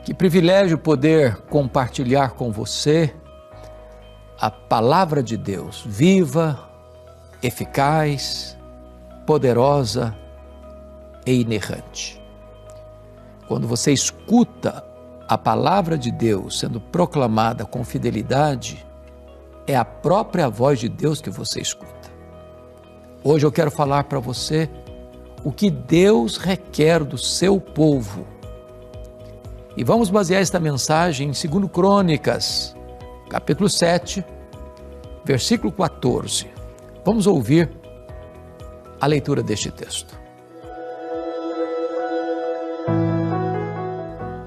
Que privilégio poder compartilhar com você a palavra de Deus, viva, eficaz, poderosa e inerrante. Quando você escuta a palavra de Deus sendo proclamada com fidelidade, é a própria voz de Deus que você escuta. Hoje eu quero falar para você o que Deus requer do seu povo. E vamos basear esta mensagem em 2 Crônicas, capítulo 7, versículo 14. Vamos ouvir a leitura deste texto.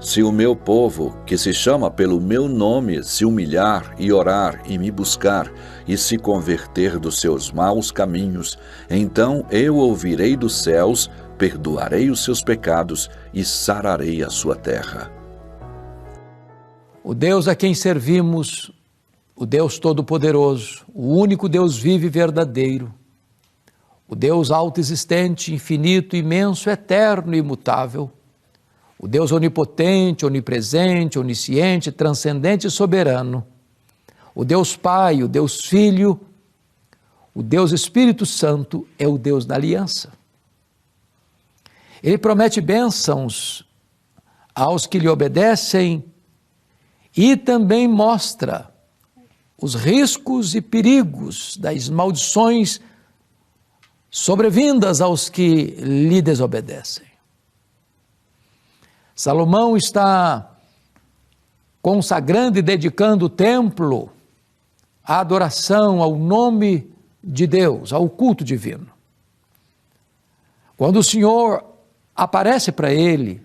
Se o meu povo, que se chama pelo meu nome, se humilhar e orar e me buscar e se converter dos seus maus caminhos, então eu ouvirei dos céus, perdoarei os seus pecados e sararei a sua terra. O Deus a quem servimos, o Deus Todo-Poderoso, o único Deus vivo e verdadeiro, o Deus autoexistente, infinito, imenso, eterno e imutável, o Deus onipotente, onipresente, onisciente, transcendente e soberano, o Deus Pai, o Deus Filho, o Deus Espírito Santo é o Deus da aliança. Ele promete bênçãos aos que lhe obedecem e também mostra os riscos e perigos das maldições sobrevindas aos que lhe desobedecem. Salomão está consagrando e dedicando o templo à adoração ao nome de Deus, ao culto divino. Quando o Senhor aparece para ele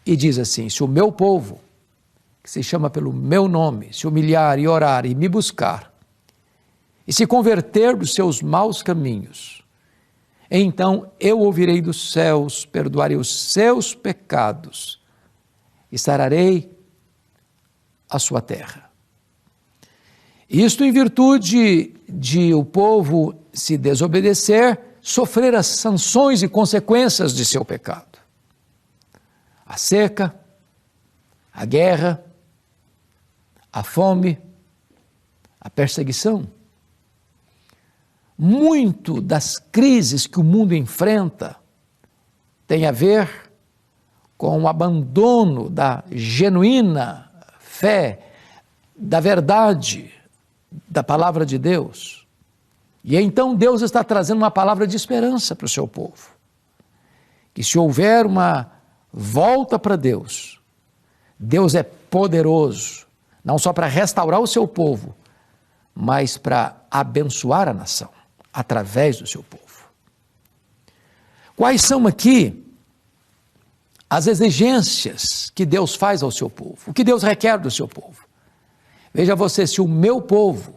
e diz assim: se o meu povo, que se chama pelo meu nome, se humilhar e orar e me buscar, e se converter dos seus maus caminhos, então eu ouvirei dos céus, perdoarei os seus pecados e sararei a sua terra. Isto em virtude de o povo se desobedecer, sofrer as sanções e consequências de seu pecado. A seca, a guerra, a fome, a perseguição. Muito das crises que o mundo enfrenta tem a ver com o abandono da genuína fé, da verdade, da palavra de Deus. E então Deus está trazendo uma palavra de esperança para o seu povo. Que se houver uma volta para Deus, Deus é poderoso, não só para restaurar o seu povo, mas para abençoar a nação através do seu povo. Quais são aqui as exigências que Deus faz ao seu povo? O que Deus requer do seu povo? Veja você, se o meu povo,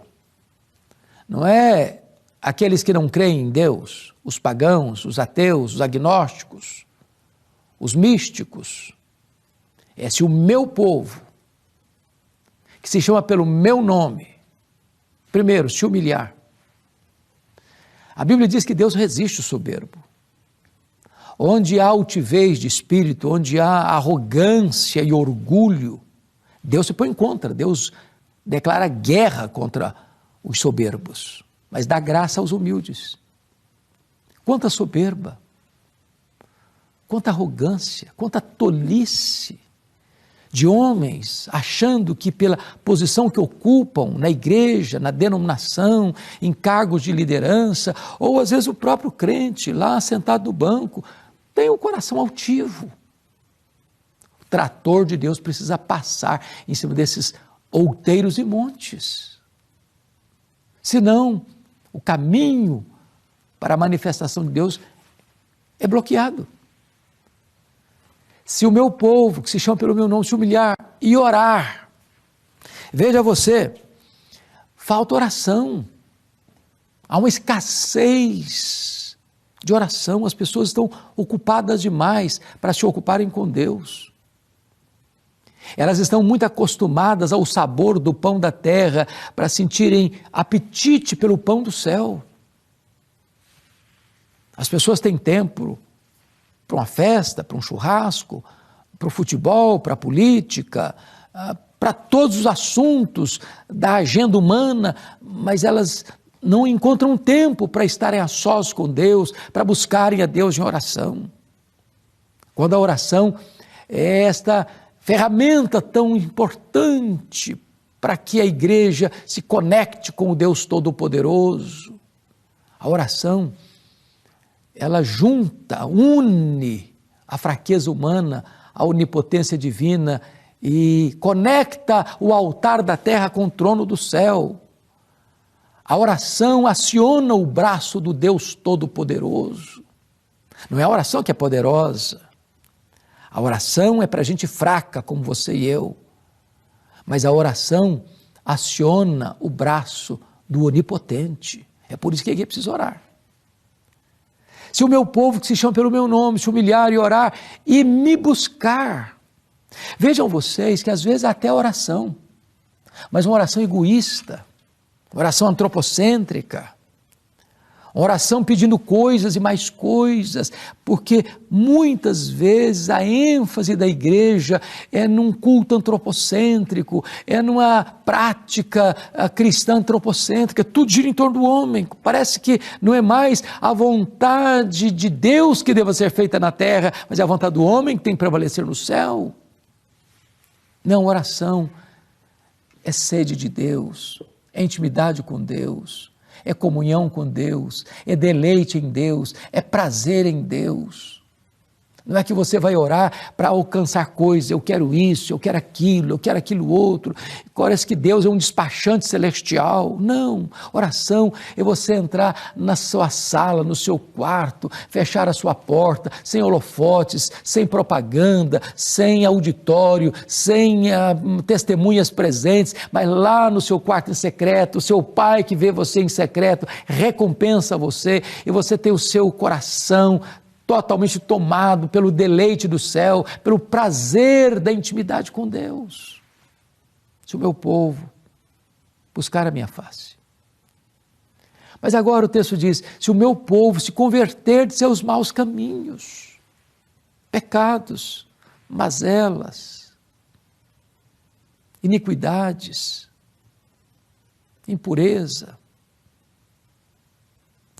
não é aqueles que não creem em Deus, os pagãos, os ateus, os agnósticos, os místicos, é se o meu povo, que se chama pelo meu nome, primeiro, se humilhar. A Bíblia diz que Deus resiste o soberbo. Onde há altivez de espírito, onde há arrogância e orgulho, Deus se põe contra, Deus declara guerra contra os soberbos, mas dá graça aos humildes. Quanta soberba, quanta arrogância, quanta tolice de homens achando que pela posição que ocupam na igreja, na denominação, em cargos de liderança, ou às vezes o próprio crente lá sentado no banco, tem um coração altivo. O trator de Deus precisa passar em cima desses outeiros e montes. Senão, o caminho para a manifestação de Deus é bloqueado. Se o meu povo, que se chama pelo meu nome, se humilhar e orar, veja você, falta oração, há uma escassez de oração, as pessoas estão ocupadas demais para se ocuparem com Deus. Elas estão muito acostumadas ao sabor do pão da terra para sentirem apetite pelo pão do céu. As pessoas têm tempo para uma festa, para um churrasco, para o futebol, para a política, para todos os assuntos da agenda humana, mas elas não encontram tempo para estarem a sós com Deus, para buscarem a Deus em oração. Quando a oração é esta ferramenta tão importante para que a igreja se conecte com o Deus Todo-Poderoso. A oração, ela junta, une a fraqueza humana à onipotência divina e conecta o altar da terra com o trono do céu. A oração aciona o braço do Deus Todo-Poderoso. Não é a oração que é poderosa. A oração é para gente fraca, como você e eu. Mas a oração aciona o braço do Onipotente. É por isso que aqui precisa orar. Se o meu povo, que se chama pelo meu nome, se humilhar e orar e me buscar. Vejam vocês que às vezes até oração, mas uma oração egoísta, uma oração antropocêntrica, uma oração pedindo coisas e mais coisas, porque muitas vezes a ênfase da igreja é num culto antropocêntrico, é numa prática cristã antropocêntrica, tudo gira em torno do homem. Parece que não é mais a vontade de Deus que deva ser feita na terra, mas é a vontade do homem que tem que prevalecer no céu. Não, oração é sede de Deus, é intimidade com Deus, é comunhão com Deus, é deleite em Deus, é prazer em Deus. Não é que você vai orar para alcançar coisas, eu quero isso, eu quero aquilo outro. Parece que Deus é um despachante celestial. Não, oração é você entrar na sua sala, no seu quarto, fechar a sua porta, sem holofotes, sem propaganda, sem auditório, sem testemunhas presentes, mas lá no seu quarto em secreto, o seu pai que vê você em secreto, recompensa você e você tem o seu coração totalmente tomado pelo deleite do céu, pelo prazer da intimidade com Deus. Se o meu povo buscar a minha face. Mas agora o texto diz, se o meu povo se converter de seus maus caminhos, pecados, mazelas, iniquidades, impureza,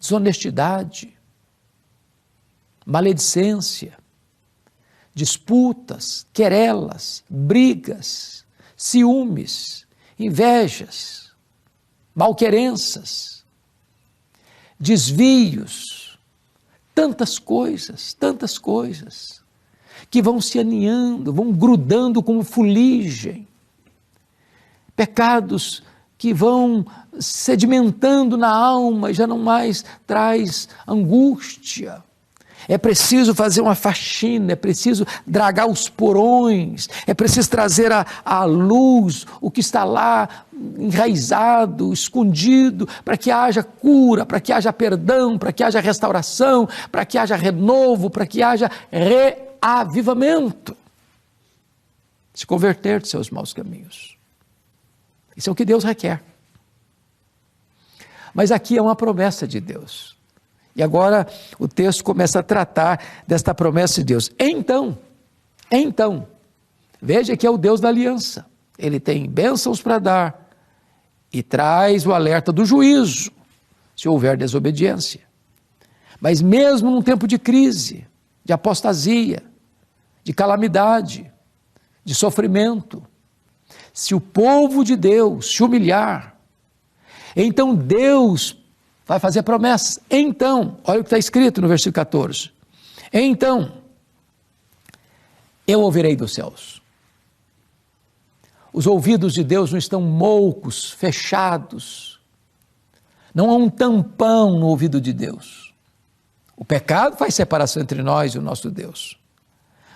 desonestidade, maledicência, disputas, querelas, brigas, ciúmes, invejas, malquerenças, desvios, tantas coisas, que vão se aninhando, vão grudando como fuligem, pecados que vão sedimentando na alma e já não mais traz angústia. É preciso fazer uma faxina, é preciso dragar os porões, é preciso trazer à luz o que está lá enraizado, escondido, para que haja cura, para que haja perdão, para que haja restauração, para que haja renovo, para que haja reavivamento. Se converter de seus maus caminhos. Isso é o que Deus requer. Mas aqui é uma promessa de Deus. E agora o texto começa a tratar desta promessa de Deus. Então, veja que é o Deus da aliança. Ele tem bênçãos para dar e traz o alerta do juízo, se houver desobediência. Mas mesmo num tempo de crise, de apostasia, de calamidade, de sofrimento, se o povo de Deus se humilhar, então Deus vai fazer promessas. Então, olha o que está escrito no versículo 14. Então, eu ouvirei dos céus. Os ouvidos de Deus não estão moucos, fechados. Não há um tampão no ouvido de Deus. O pecado faz separação entre nós e o nosso Deus.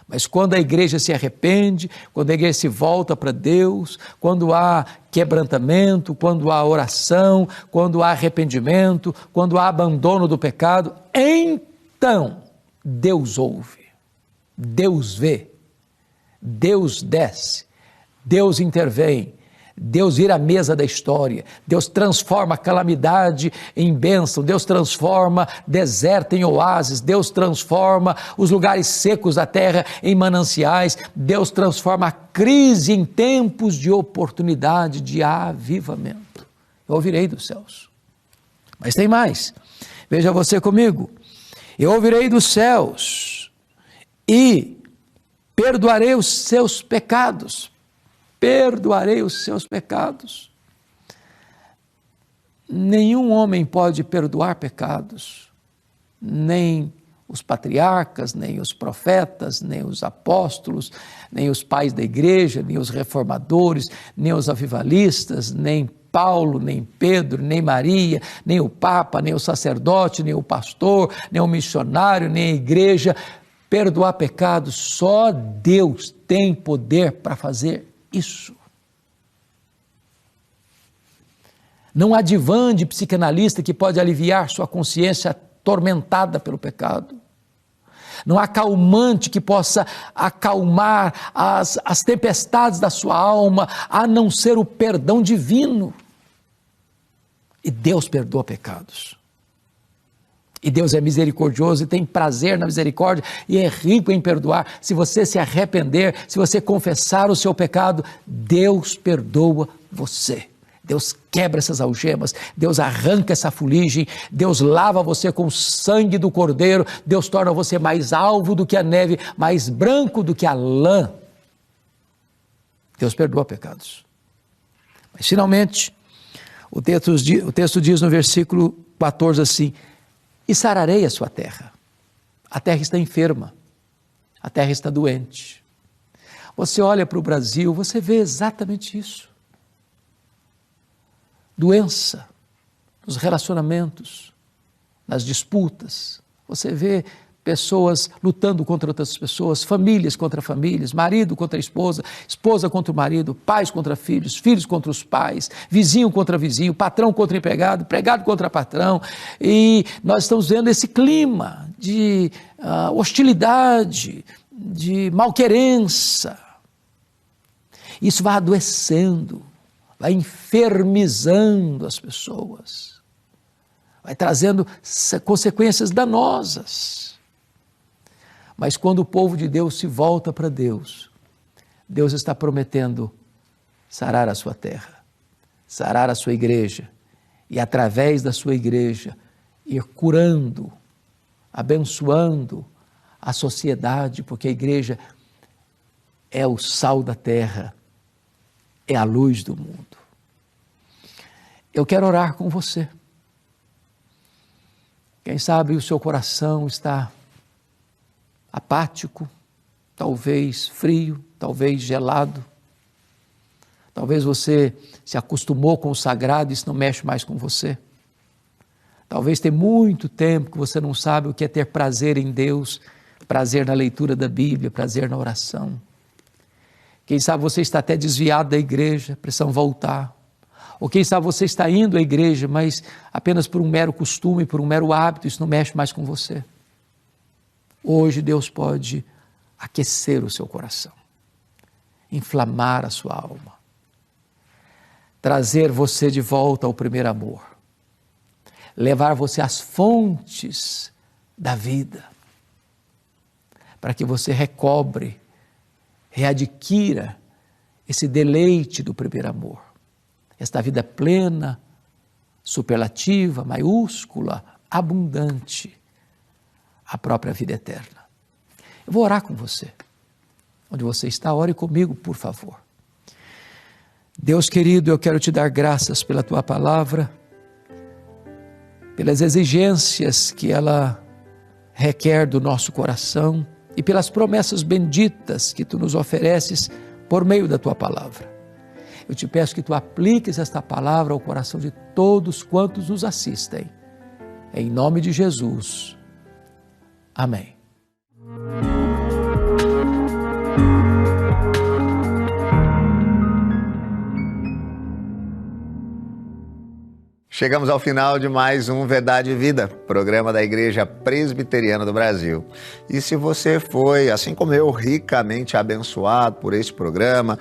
Mas quando a igreja se arrepende, quando a igreja se volta para Deus, quando há quebrantamento, quando há oração, quando há arrependimento, quando há abandono do pecado, então Deus ouve, Deus vê, Deus desce, Deus intervém, Deus vira a mesa da história, Deus transforma a calamidade em bênção, Deus transforma deserto em oásis, Deus transforma os lugares secos da terra em mananciais, Deus transforma a crise em tempos de oportunidade, de avivamento. Eu ouvirei dos céus. Mas tem mais, veja você comigo, eu ouvirei dos céus e perdoarei os seus pecados. Perdoarei os seus pecados. Nenhum homem pode perdoar pecados, nem os patriarcas, nem os profetas, nem os apóstolos, nem os pais da igreja, nem os reformadores, nem os avivalistas, nem Paulo, nem Pedro, nem Maria, nem o Papa, nem o sacerdote, nem o pastor, nem o missionário, nem a igreja. Perdoar pecados, só Deus tem poder para fazer isso. Não há divã de psicanalista que pode aliviar sua consciência atormentada pelo pecado. Não há calmante que possa acalmar as tempestades da sua alma, a não ser o perdão divino. E Deus perdoa pecados. E Deus é misericordioso e tem prazer na misericórdia e é rico em perdoar. Se você se arrepender, se você confessar o seu pecado, Deus perdoa você. Deus quebra essas algemas, Deus arranca essa fuligem, Deus lava você com o sangue do Cordeiro, Deus torna você mais alvo do que a neve, mais branco do que a lã. Deus perdoa pecados. Mas finalmente, o texto diz no versículo 14 assim: e sararei a sua terra. A terra está enferma, a terra está doente. Você olha para o Brasil, você vê exatamente isso. Doença nos relacionamentos, nas disputas. Você vê pessoas lutando contra outras pessoas, famílias contra famílias, marido contra esposa, esposa contra o marido, pais contra filhos, filhos contra os pais, vizinho contra vizinho, patrão contra empregado, empregado contra patrão. E nós estamos vendo esse clima de hostilidade, de malquerença. Isso vai adoecendo, vai enfermizando as pessoas, vai trazendo consequências danosas. Mas quando o povo de Deus se volta para Deus, Deus está prometendo sarar a sua terra, sarar a sua igreja, e através da sua igreja ir curando, abençoando a sociedade, porque a igreja é o sal da terra, é a luz do mundo. Eu quero orar com você. Quem sabe o seu coração está apático, talvez frio, talvez gelado. Talvez você se acostumou com o sagrado e isso não mexe mais com você. Talvez tem muito tempo que você não sabe o que é ter prazer em Deus, prazer na leitura da Bíblia, prazer na oração. Quem sabe você está até desviado da igreja, precisa voltar. Ou quem sabe você está indo à igreja, mas apenas por um mero costume, por um mero hábito, isso não mexe mais com você. Hoje Deus pode aquecer o seu coração, inflamar a sua alma, trazer você de volta ao primeiro amor, levar você às fontes da vida, para que você recobre, readquira esse deleite do primeiro amor, esta vida plena, superlativa, maiúscula, abundante, a própria vida eterna. Eu vou orar com você. Onde você está, ore comigo, por favor. Deus querido, eu quero te dar graças pela tua palavra, pelas exigências que ela requer do nosso coração e pelas promessas benditas que tu nos ofereces por meio da tua palavra. Eu te peço que tu apliques esta palavra ao coração de todos quantos nos assistem. Em nome de Jesus. Amém. Chegamos ao final de mais um Verdade e Vida, programa da Igreja Presbiteriana do Brasil. E se você foi, assim como eu, ricamente abençoado por este programa,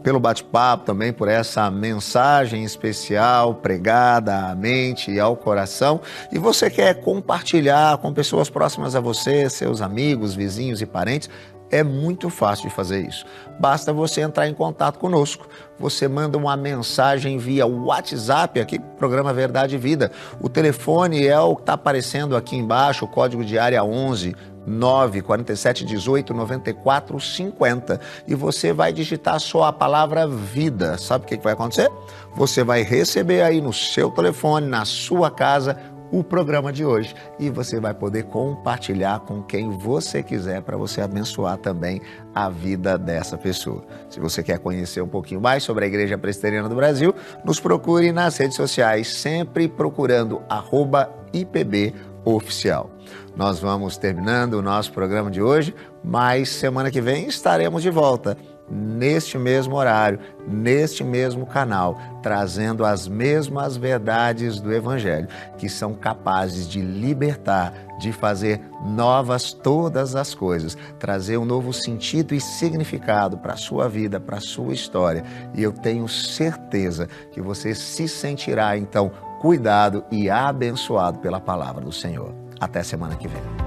pelo bate-papo, também por essa mensagem especial pregada à mente e ao coração, e você quer compartilhar com pessoas próximas a você, seus amigos, vizinhos e parentes, é muito fácil de fazer isso. Basta você entrar em contato conosco. Você manda uma mensagem via WhatsApp, aqui, programa Verdade e Vida. O telefone é o que está aparecendo aqui embaixo, o código de área 11 947 18 94 50. E você vai digitar só a palavra vida. Sabe o que vai acontecer? Você vai receber aí no seu telefone, na sua casa, o programa de hoje, e você vai poder compartilhar com quem você quiser para você abençoar também a vida dessa pessoa. Se você quer conhecer um pouquinho mais sobre a Igreja Presbiteriana do Brasil, nos procure nas redes sociais, sempre procurando @IPBOficial. Nós vamos terminando o nosso programa de hoje, mas semana que vem estaremos de volta, neste mesmo horário, neste mesmo canal, trazendo as mesmas verdades do Evangelho, que são capazes de libertar, de fazer novas todas as coisas, trazer um novo sentido e significado para a sua vida, para a sua história. E eu tenho certeza que você se sentirá, então, cuidado e abençoado pela palavra do Senhor. Até semana que vem.